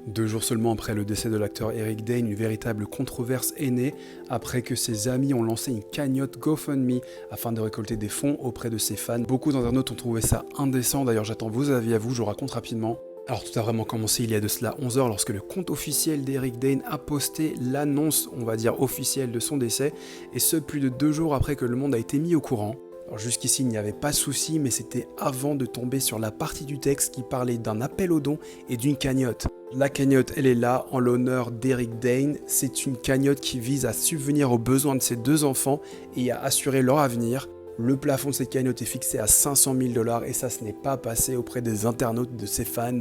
2 jours seulement après le décès de l'acteur Eric Dane, une véritable controverse est née après que ses amis ont lancé une cagnotte GoFundMe afin de récolter des fonds auprès de ses fans. Beaucoup d'internautes ont trouvé ça indécent, d'ailleurs j'attends vos avis à vous, je vous raconte rapidement. Alors tout a vraiment commencé il y a de cela 11 heures lorsque le compte officiel d'Eric Dane a posté l'annonce, on va dire officielle, de son décès, et ce plus de 2 jours après que le monde a été mis au courant. Alors jusqu'ici il n'y avait pas de souci, mais c'était avant de tomber sur la partie du texte qui parlait d'un appel aux dons et d'une cagnotte. La cagnotte, elle est là en l'honneur d'Eric Dane. C'est une cagnotte qui vise à subvenir aux besoins de ses 2 enfants et à assurer leur avenir. Le plafond de cette cagnotte est fixé à 500 000 $ et ça, ce n'est pas passé auprès des internautes, de ses fans.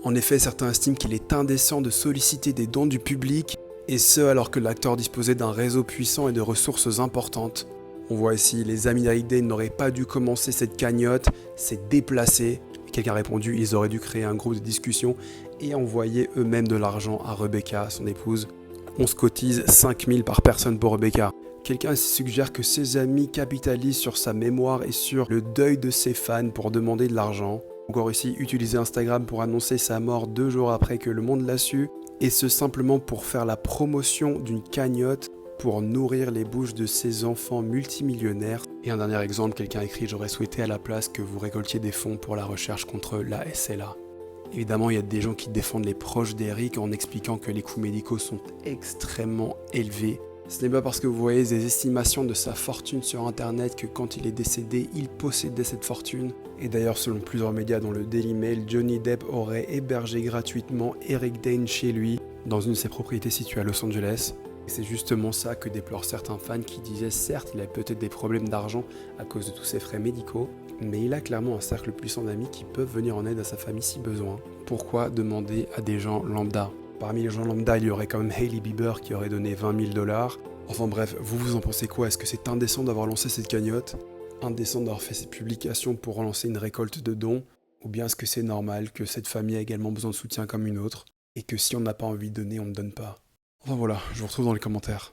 En effet, certains estiment qu'il est indécent de solliciter des dons du public, et ce alors que l'acteur disposait d'un réseau puissant et de ressources importantes. On voit ici, les amis d'Eric Dane n'auraient pas dû commencer cette cagnotte, c'est déplacé. Quelqu'un a répondu, ils auraient dû créer un groupe de discussion et envoyer eux-mêmes de l'argent à Rebecca, son épouse. On se cotise 5 000 par personne pour Rebecca. Quelqu'un suggère que ses amis capitalisent sur sa mémoire et sur le deuil de ses fans pour demander de l'argent. Encore ici, utiliser Instagram pour annoncer sa mort 2 jours après que le monde l'a su, et ce simplement pour faire la promotion d'une cagnotte pour nourrir les bouches de ses enfants multimillionnaires. Et un dernier exemple, quelqu'un écrit « J'aurais souhaité à la place que vous récoltiez des fonds pour la recherche contre la SLA ». Évidemment, il y a des gens qui défendent les proches d'Eric en expliquant que les coûts médicaux sont extrêmement élevés. Ce n'est pas parce que vous voyez des estimations de sa fortune sur internet que quand il est décédé, il possédait cette fortune. Et d'ailleurs, selon plusieurs médias dont le Daily Mail, Johnny Depp aurait hébergé gratuitement Eric Dane chez lui, dans une de ses propriétés situées à Los Angeles. Et c'est justement ça que déplorent certains fans qui disaient certes il a peut-être des problèmes d'argent à cause de tous ses frais médicaux, mais il a clairement un cercle puissant d'amis qui peuvent venir en aide à sa famille si besoin. Pourquoi demander à des gens lambda ? Parmi les gens lambda, il y aurait quand même Hailey Bieber qui aurait donné 20 000 $. Enfin bref, vous en pensez quoi ? Est-ce que c'est indécent d'avoir lancé cette cagnotte ? Indécent d'avoir fait cette publication pour relancer une récolte de dons ? Ou bien est-ce que c'est normal que cette famille a également besoin de soutien comme une autre ? Et que si on n'a pas envie de donner, on ne donne pas ? Enfin voilà, je vous retrouve dans les commentaires.